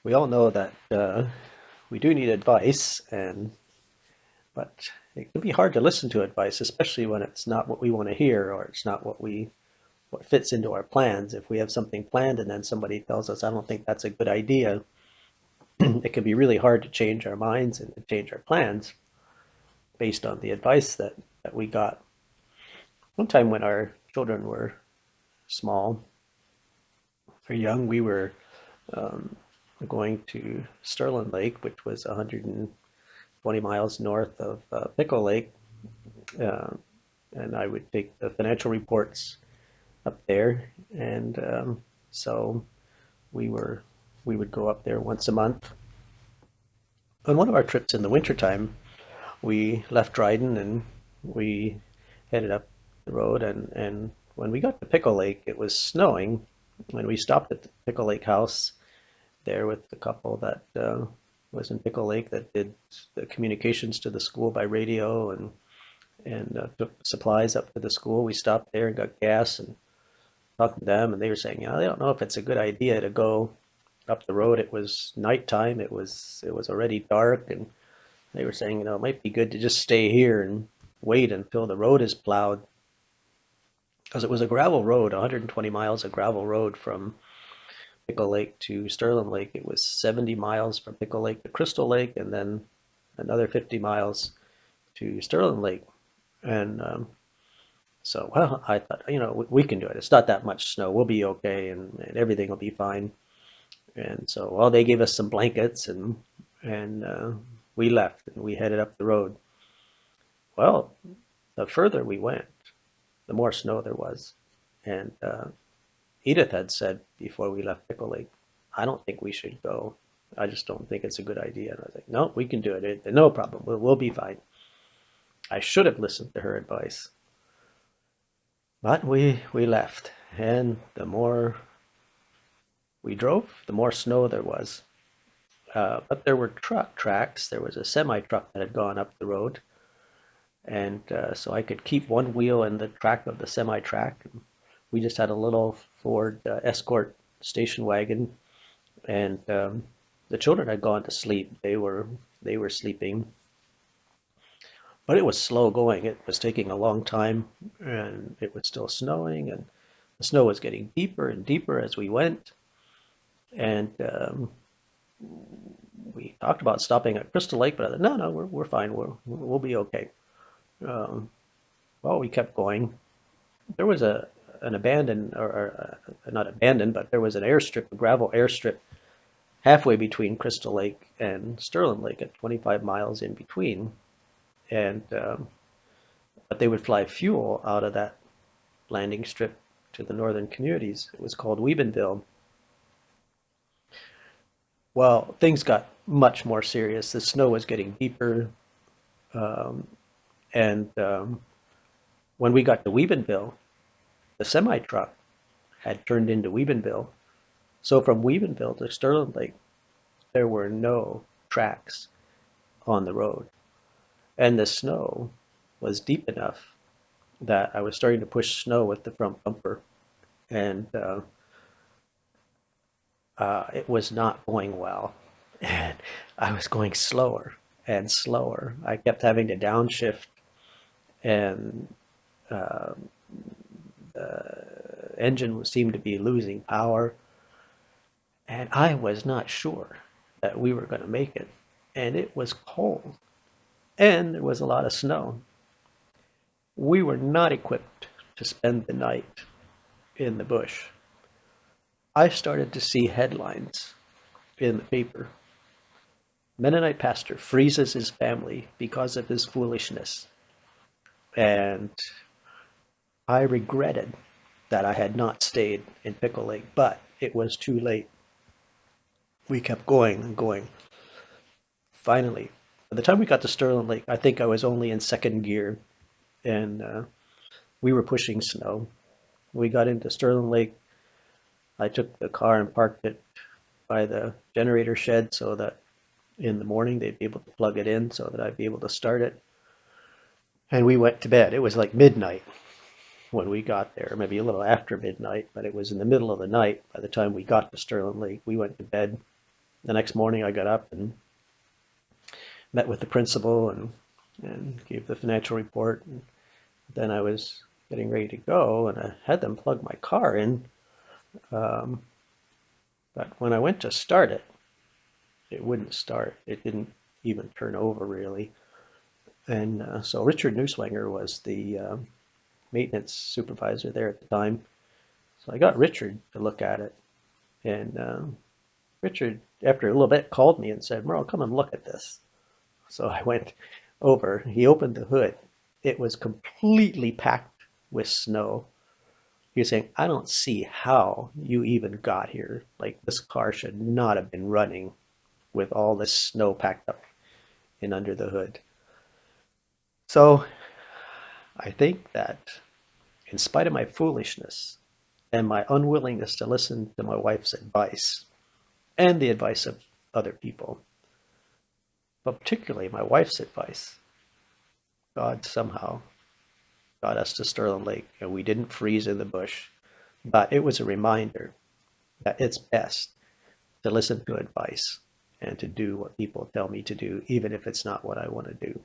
we all know that we do need advice, but it can be hard to listen to advice, especially when it's not what we want to hear or it's not what fits into our plans. If we have something planned and then somebody tells us, "I don't think that's a good idea," it can be really hard to change our minds and to change our plans based on the advice that we got. One time when our children were small or young, we were um, going to Sterling Lake, which was 120 miles north of Pickle Lake, uh, and I would take the financial reports up there, and so we were we would go up there once a month. On one of our trips in the wintertime, we left Dryden and we headed up the road, and when we got to Pickle Lake, it was snowing, and we stopped at the Pickle Lake house there with the couple that was in Pickle Lake that did the communications to the school by radio and took supplies up to the school. We stopped there and got gas and talked to them, and they were saying, they don't know if it's a good idea to go up the road. It was nighttime. It was already dark, and they were saying, it might be good to just stay here and wait until the road is plowed, because it was a gravel road, 120 miles of gravel road from Pickle Lake to Sterling Lake. It was 70 miles from Pickle Lake to Crystal Lake, and then another 50 miles to Sterling Lake. And so, well, I thought, we can do it. It's not that much snow. We'll be okay, and everything will be fine. And so, well, they gave us some blankets, and we left, and we headed up the road. Well, the further we went, the more snow there was. And Edith had said before we left Pickle Lake, I don't think we should go. I just don't think it's a good idea. And I was like, no, we can do it. No problem. We'll be fine. I should have listened to her advice. But we left. And the more we drove, the more snow there was. But there were truck tracks. There was a semi truck that had gone up the road. And so I could keep one wheel in the track of the semi track. We just had a little Ford Escort station wagon, and the children had gone to sleep. They were sleeping, but it was slow going. It was taking a long time, and it was still snowing, and the snow was getting deeper and deeper as we went. And we talked about stopping at Crystal Lake, but I said, no, no, we're fine. We'll be okay. Um, well, we kept going. There was an abandoned or not abandoned, but there was an airstrip, a gravel airstrip halfway between Crystal Lake and Sterling Lake at 25 miles in between. And but they would fly fuel out of that landing strip to the northern communities. It was called Weebenville. Well, things got much more serious. The snow was getting deeper, um, and when we got to Weebenville, the semi truck had turned into Weebenville. So from Weebenville to Sterling Lake, there were no tracks on the road, and the snow was deep enough that I was starting to push snow with the front bumper, and it was not going well. And I was going slower and slower. I kept having to downshift, and uh, the engine seemed to be losing power, and I was not sure that we were going to make it. And it was cold, and there was a lot of snow. We were not equipped to spend the night in the bush. I started to see headlines in the paper. Mennonite pastor freezes his family because of his foolishness. And I regretted that I had not stayed in Pickle Lake, but it was too late. We kept going and going. Finally, by the time we got to Sterling Lake, I think I was only in second gear, and we were pushing snow. We got into Sterling Lake. I took the car and parked it by the generator shed so that in the morning they'd be able to plug it in so that I'd be able to start it. And we went to bed. It was like midnight when we got there, maybe a little after midnight, but it was in the middle of the night by the time we got to Sterling Lake. We went to bed the next morning I got up and met with the principal and gave the financial report. And then I was getting ready to go, and I had them plug my car in. Um, but when I went to start it, it wouldn't start. It didn't even turn over really. And so Richard Newswanger was the maintenance supervisor there at the time. So I got Richard to look at it. And Richard, after a little bit, called me and said, Merle, come and look at this. So I went over. He opened the hood. It was completely packed with snow. He was saying, I don't see how you even got here. Like, this car should not have been running with all this snow packed up in under the hood. So I think that in spite of my foolishness and my unwillingness to listen to my wife's advice and the advice of other people, but particularly my wife's advice, God somehow got us to Sterling Lake, and we didn't freeze in the bush. But it was a reminder that it's best to listen to advice and to do what people tell me to do, even if it's not what I want to do.